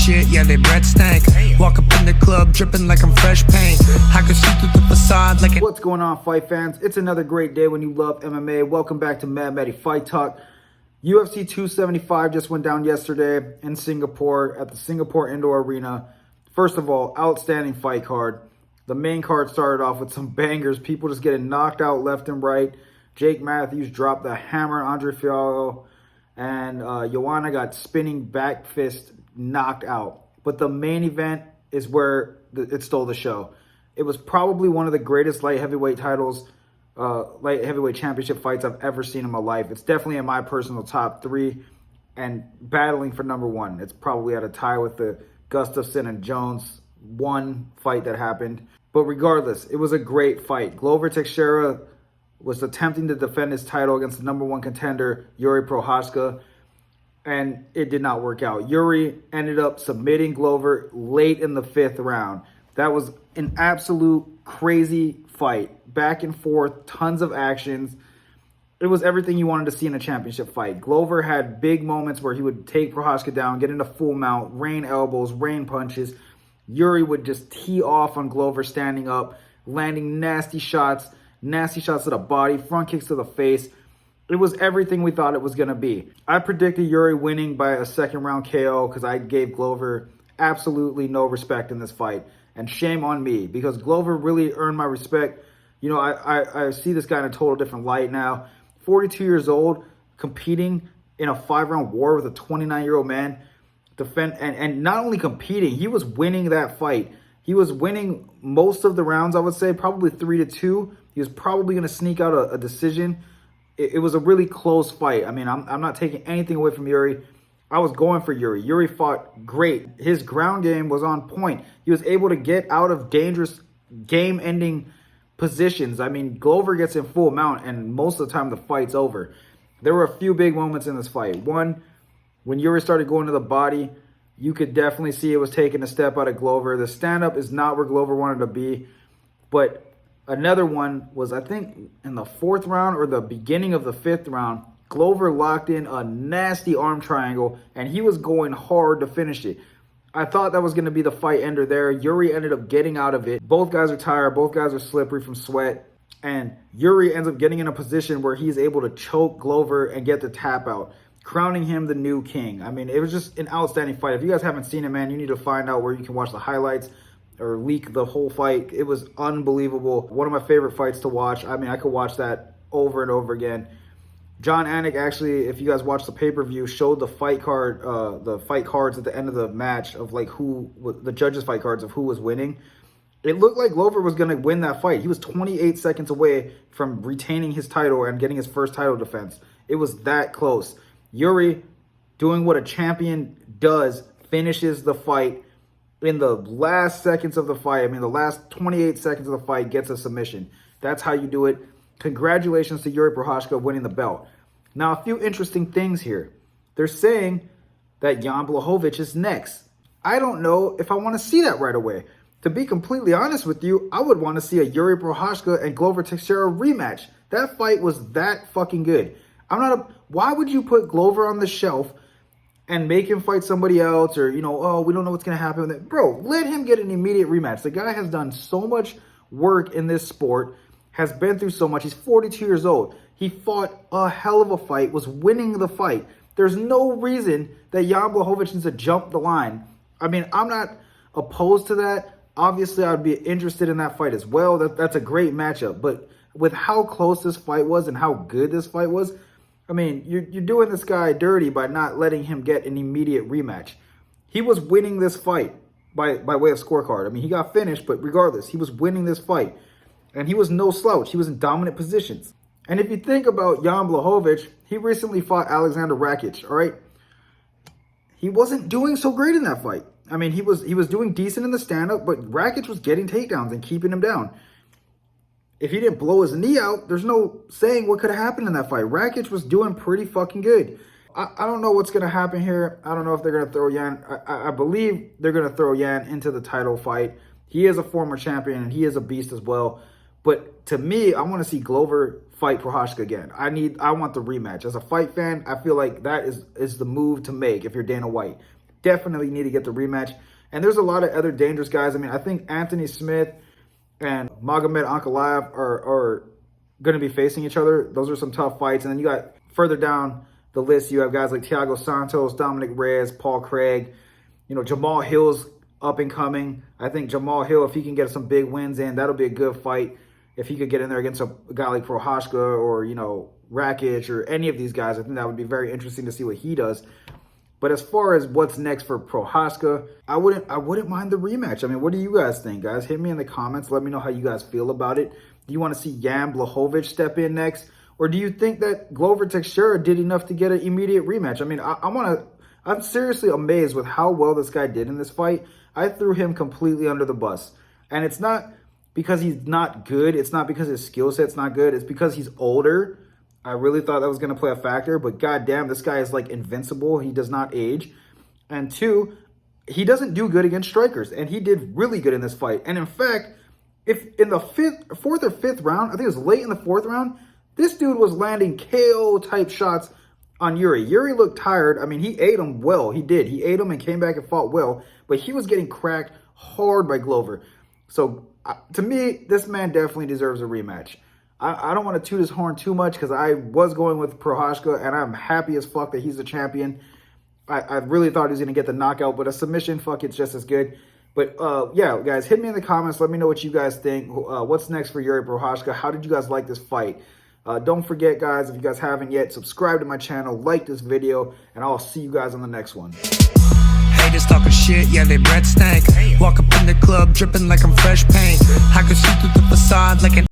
shit, yeah, they breath stank. Walk up in the club, dripping like I'm fresh paint. I can see through the facade like What's going on, fight fans? It's another great day when you love MMA. Welcome back to Matty Fight Talk. UFC 275 just went down yesterday in Singapore at the Singapore Indoor Arena. First of all, outstanding fight card. The main card started off with some bangers. People just getting knocked out left and right. Jake Matthews dropped the hammer on Andre Fiallo. And Joanna got spinning back fist knocked out. But the main event is where it stole the show. It was probably one of the greatest light heavyweight championship fights I've ever seen in my life. It's definitely in my personal top 3 and battling for number 1. It's probably at a tie with the Gustafsson and Jones 1 fight that happened. But regardless, it was a great fight. Glover Teixeira was attempting to defend his title against the number 1 contender, Jiri Prochazka, and it did not work out. Jiri ended up submitting Glover late in the 5th round. That was an absolute crazy fight. Back and forth, tons of actions. It was everything you wanted to see in a championship fight. Glover had big moments where he would take Prochazka down, get into full mount, rain elbows, rain punches. Jiri would just tee off on Glover standing up, landing nasty shots to the body, front kicks to the face. It was everything we thought it was going to be. I predicted Jiri winning by a 2nd round KO because I gave Glover absolutely no respect in this fight. And shame on me because Glover really earned my respect. You know, I see this guy in a total different light now. 42 years old, competing in a 5-round war with a 29-year-old man. And not only competing, he was winning that fight. He was winning most of the rounds, I would say, probably 3-2. He was probably going to sneak out a decision. It was a really close fight. I mean, I'm not taking anything away from Jiri. I was going for Jiri. Jiri fought great. His ground game was on point. He was able to get out of dangerous game-ending positions. I mean, Glover gets in full mount, and most of the time the fight's over. There were a few big moments in this fight. One, when Jiri started going to the body, you could definitely see it was taking a step out of Glover. The stand-up is not where Glover wanted to be. But another one was, I think, in the 4th round or the beginning of the 5th round, Glover locked in a nasty arm triangle, and he was going hard to finish it. I thought that was going to be the fight ender there. Jiri ended up getting out of it. Both guys are tired. Both guys are slippery from sweat. And Jiri ends up getting in a position where he's able to choke Glover and get the tap out, crowning him the new king. I mean, it was just an outstanding fight. If you guys haven't seen it, man, you need to find out where you can watch the highlights or leak the whole fight. It was unbelievable. One of my favorite fights to watch. I mean, I could watch that over and over again. John Anik actually, if you guys watch the pay-per-view, showed the fight cards at the end of the match of like the judges' fight cards of who was winning. It looked like Glover was going to win that fight. He was 28 seconds away from retaining his title and getting his first title defense. It was that close. Jiri, doing what a champion does, finishes the fight in the last seconds of the fight. I mean, the last 28 seconds of the fight gets a submission. That's how you do it. Congratulations to Jiri Prochazka winning the belt. Now, a few interesting things here. They're saying that Jan Blachowicz is next. I don't know if I want to see that right away. To be completely honest with you, I would want to see a Jiri Prochazka and Glover Teixeira rematch. That fight was that fucking good. Why would you put Glover on the shelf and make him fight somebody else, or, you know, oh, we don't know what's going to happen with it? Bro, let him get an immediate rematch. The guy has done so much work in this sport, has been through so much. He's 42 years old. He fought a hell of a fight, was winning the fight. There's no reason that Jan Blachowicz needs to jump the line. I mean, I'm not opposed to that. Obviously, I'd be interested in that fight as well. That's a great matchup. But with how close this fight was and how good this fight was, I mean, you're doing this guy dirty by not letting him get an immediate rematch. He was winning this fight by way of scorecard. I mean, he got finished, but regardless, he was winning this fight. And he was no slouch. He was in dominant positions. And if you think about Jan Blachowicz, he recently fought Alexander Rakic, all right? He wasn't doing so great in that fight. I mean, he was doing decent in the stand-up, but Rakic was getting takedowns and keeping him down. If he didn't blow his knee out, there's no saying what could have happened in that fight. Rakic was doing pretty fucking good. I don't know what's going to happen here. I don't know if they're going to throw Jan. I believe they're going to throw Jan into the title fight. He is a former champion, and he is a beast as well. But to me, I want to see Glover fight Prochazka again. I want the rematch. As a fight fan, I feel like that is the move to make if you're Dana White. definitely need to get the rematch. And there's a lot of other dangerous guys. I mean, I think Anthony Smith and Magomed Ankalaev are going to be facing each other. Those are some tough fights. And then you got further down the list, you have guys like Thiago Santos, Dominic Reyes, Paul Craig. You know, Jamal Hill's up and coming. I think Jamal Hill, if he can get some big wins in, that'll be a good fight. If he could get in there against a guy like Prochazka or, you know, Rakic or any of these guys, I think that would be very interesting to see what he does. But as far as what's next for Prochazka, I wouldn't mind the rematch. I mean, what do you guys think, guys? Hit me in the comments. Let me know how you guys feel about it. Do you want to see Jan Blachowicz step in next? Or do you think that Glover Teixeira did enough to get an immediate rematch? I mean, I'm seriously amazed with how well this guy did in this fight. I threw him completely under the bus. And it's not because he's not good. It's not because his skill set's not good. It's because he's older. I really thought that was going to play a factor. But goddamn, this guy is like invincible. He does not age. And two, he doesn't do good against strikers. And he did really good in this fight. And in fact, if in the fourth or fifth round, I think it was late in the fourth round, this dude was landing KO-type shots on Jiri. Jiri looked tired. I mean, he ate him well. He did. He ate him and came back and fought well. But he was getting cracked hard by Glover. So, to me, this man definitely deserves a rematch. I don't want to toot his horn too much because I was going with Prochazka, and I'm happy as fuck that he's the champion. I really thought he was going to get the knockout, but a submission, fuck, it's just as good. But, yeah, guys, hit me in the comments. Let me know what you guys think. What's next for Jiri Prochazka? How did you guys like this fight? Don't forget, guys, if you guys haven't yet, subscribe to my channel, like this video, and I'll see you guys on the next one. Haters talking shit, yeah, they breath stank. Walk up in the club, dripping like I'm fresh paint. I can see through the facade like an